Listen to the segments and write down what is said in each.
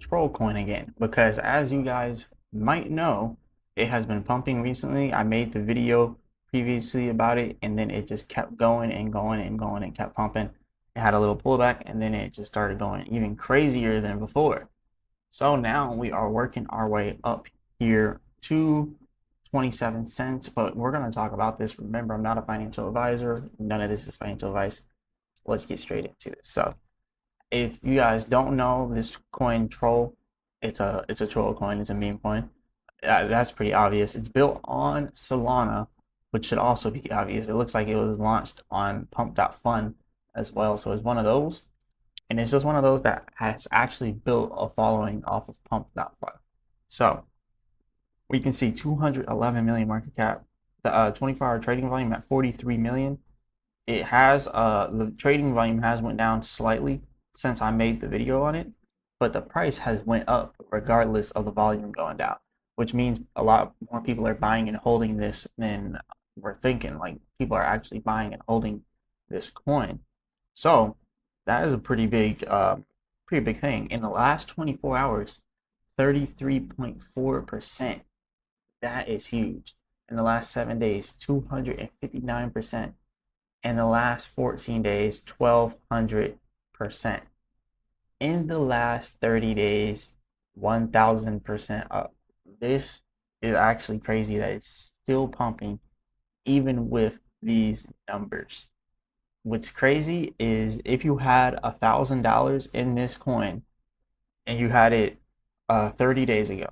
troll coin again because as you guys might know, it has been pumping recently. I made the video previously about it and then it just kept going and going and going and kept pumping. It had a little pullback and then it just started going even crazier than before. So now we are working our way up here to 27 cents, but we're going to talk about this. Remember, I'm not a financial advisor. None of this is financial advice. Let's get straight into this. So if you guys don't know this coin troll, it's a troll coin. It's a meme coin. That's pretty obvious. It's built on Solana, which should also be obvious. It looks like it was launched on Pump.fun as well. So it's one of those, and it's just one of those that has actually built a following off of Pump.fun. So we can see 211 million market cap. The 24-hour trading volume at 43 million. It has the trading volume has went down slightly since I made the video on it, but the price has went up regardless of the volume going down, which means a lot more people are buying and holding this than we're thinking. Like people are actually buying and holding this coin. So that is a pretty big thing. In the last 24 hours, 33.4%. That is huge. In the last 7 days, 259%. In the last 14 days, 1,200%. In the last 30 days, 1,000% up. This is actually crazy that it's still pumping even with these numbers. What's crazy is if you had $1,000 in this coin and you had it 30 days ago,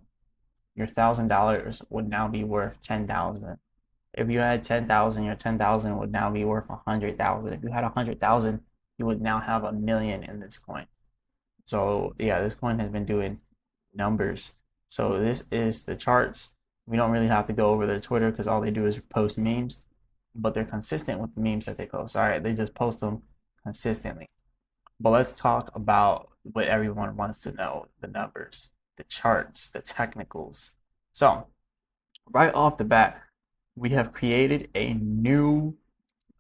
your $1,000 would now be worth 10,000. If you had 10,000, your 10,000 would now be worth 100,000. If you had 100,000, you would now have 1,000,000 in this coin. So yeah, this coin has been doing numbers. So this is the charts. We don't really have to go over their Twitter because all they do is post memes, but they're consistent with the memes that they post. All right, they just post them consistently. But let's talk about what everyone wants to know: the numbers, the charts, the technicals. So right off the bat, we have created a new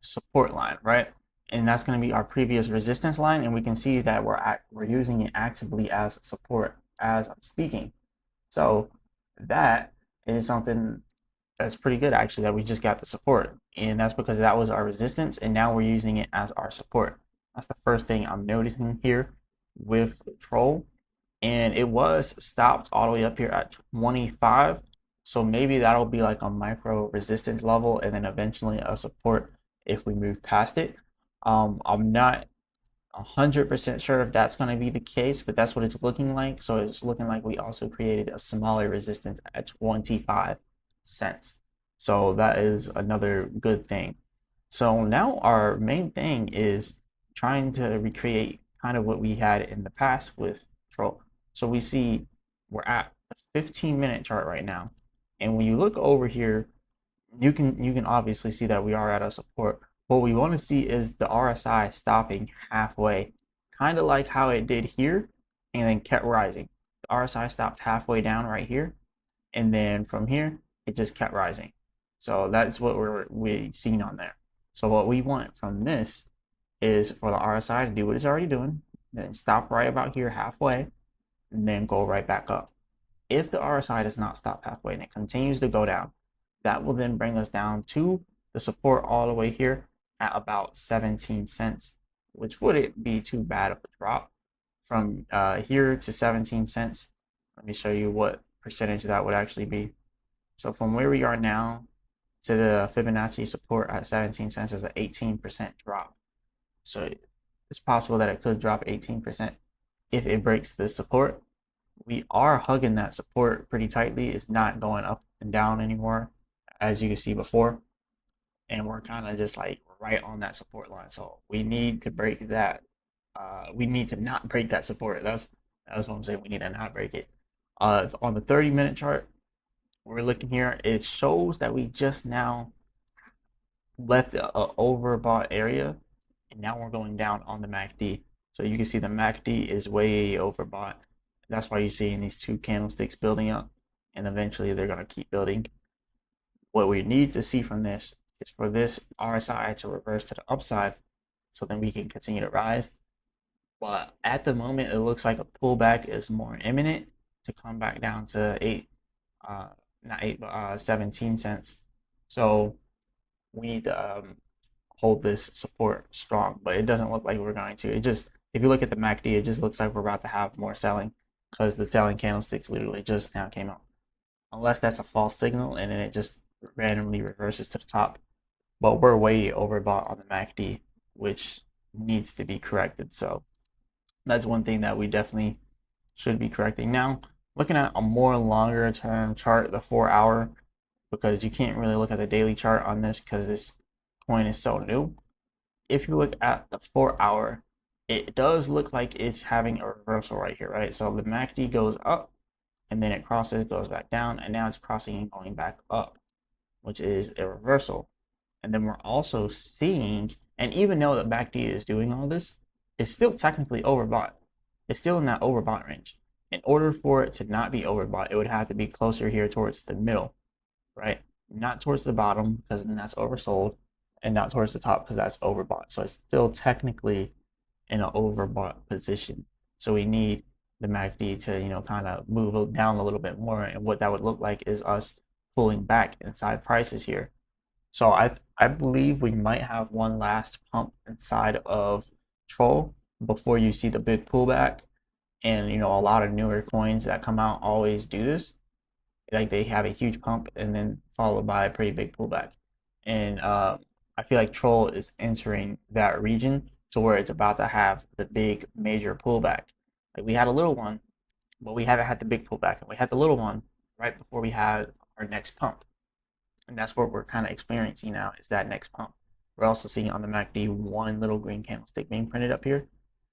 support line, right? And that's going to be our previous resistance line, and we can see that we're using it actively as support as I'm speaking. So that is something that's pretty good actually, that we just got the support, and that's because that was our resistance and now we're using it as our support. That's the first thing I'm noticing here with Troll, and it was stopped all the way up here at 25. So maybe that'll be like a micro resistance level and then eventually a support if we move past it. I'm not 100% sure if that's going to be the case, but that's what it's looking like. So it's looking like we also created a smaller resistance at 25 cents. So that is another good thing. So now our main thing is trying to recreate kind of what we had in the past with Troll. So we see we're at a 15-minute chart right now. And when you look over here, you can obviously see that we are at a support. What we want to see is the RSI stopping halfway, kind of like how it did here, and then kept rising. The RSI stopped halfway down right here, and then from here, it just kept rising. So that's what we seen on there. So what we want from this is for the RSI to do what it's already doing, then stop right about here halfway, and then go right back up. If the RSI does not stop halfway and it continues to go down, that will then bring us down to the support all the way here at about 17 cents, which wouldn't be too bad of a drop from here to 17 cents. Let me show you what percentage that would actually be. So from where we are now to the Fibonacci support at 17 cents is an 18% drop. So it's possible that it could drop 18% if it breaks the support. We are hugging that support pretty tightly. It's not going up and down anymore, as you can see before. And we're kind of just like right on that support line. So we need to break that. We need to not break that support. That's what I'm saying. We need to not break it. On the 30-minute chart, we're looking here. It shows that we just now left a overbought area, and now we're going down on the MACD. So you can see the MACD is way overbought. That's why you're seeing these two candlesticks building up, and eventually they're going to keep building. What we need to see from this is for this RSI to reverse to the upside, so then we can continue to rise. But at the moment, it looks like a pullback is more imminent to come back down to uh, not eight, but 17 cents. So we need to hold this support strong, but it doesn't look like we're going to. It just, if you look at the MACD, it just looks like we're about to have more selling because the selling candlesticks literally just now came out. Unless that's a false signal and then it just randomly reverses to the top. But we're way overbought on the MACD, which needs to be corrected. So that's one thing that we definitely should be correcting. Now, looking at a more longer term chart, the 4 hour, because you can't really look at the daily chart on this because this coin is so new. If you look at the 4 hour, it does look like it's having a reversal right here, right? So the MACD goes up and then it crosses, goes back down, and now it's crossing and going back up, which is a reversal. And then we're also seeing, and even though the MACD is doing all this, it's still technically overbought. It's still in that overbought range. In order for it to not be overbought, it would have to be closer here towards the middle, right? Not towards the bottom because then that's oversold, and not towards the top because that's overbought. So it's still technically in an overbought position. So we need the MACD to, kind of move down a little bit more. And what that would look like is us pulling back inside prices here. So I believe we might have one last pump inside of Troll before you see the big pullback. And a lot of newer coins that come out always do this. Like they have a huge pump and then followed by a pretty big pullback. And I feel like Troll is entering that region to where it's about to have the big major pullback. Like we had a little one, but we haven't had the big pullback, and we had the little one right before we had our next pump. And that's what we're kind of experiencing now is that next pump. We're also seeing on the MACD one little green candlestick being printed up here,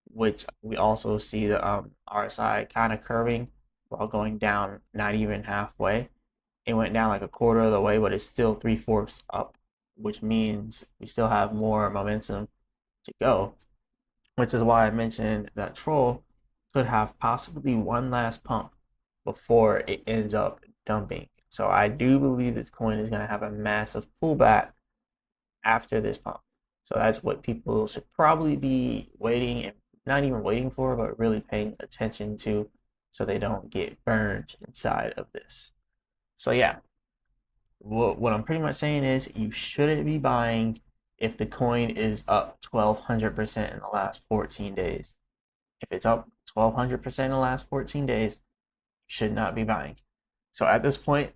which we also see the RSI kind of curving while going down not even halfway. It went down like a quarter of the way, but it's still 3/4 up, which means we still have more momentum to go, which is why I mentioned that Troll could have possibly one last pump before it ends up dumping. So I do believe this coin is going to have a massive pullback after this pump. So that's what people should probably be waiting and not even waiting for, but really paying attention to so they don't get burned inside of this. So yeah, what I'm pretty much saying is you shouldn't be buying if the coin is up 1,200% in the last 14 days. If it's up 1,200% in the last 14 days, you should not be buying. So at this point,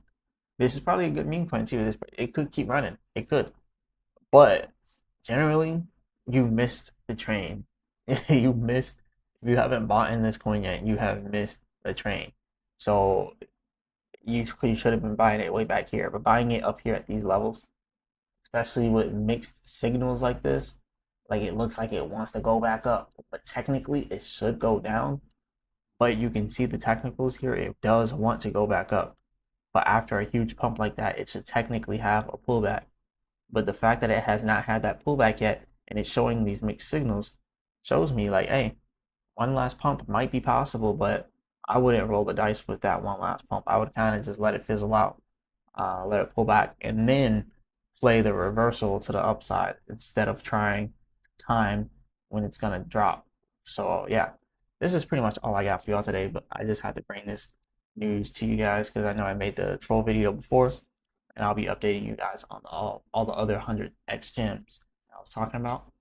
this is probably a good meme coin too. It could keep running. It could. But generally, you missed the train. you missed, if you haven't bought in this coin yet, you have missed the train. So you should have been buying it way back here, but buying it up here at these levels, especially with mixed signals like this, like it looks like it wants to go back up, but technically it should go down. But you can see the technicals here, it does want to go back up. But after a huge pump like that, it should technically have a pullback. But the fact that it has not had that pullback yet and it's showing these mixed signals shows me like, hey, one last pump might be possible, but I wouldn't roll the dice with that one last pump. I would kind of just let it fizzle out, let it pull back, and then play the reversal to the upside instead of trying time when it's gonna drop. So yeah, this is pretty much all I got for y'all today. But I just had to bring this news to you guys because I know I made the troll video before, and I'll be updating you guys on all the other 100x gems I was talking about.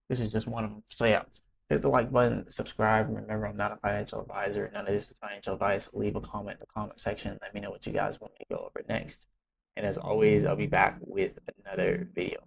This is just one of them. So yeah, hit the like button, subscribe. Remember, I'm not a financial advisor. None of this is financial advice. Leave a comment in the comment section. Let me know what you guys want me to go over next. And as always, I'll be back with another video.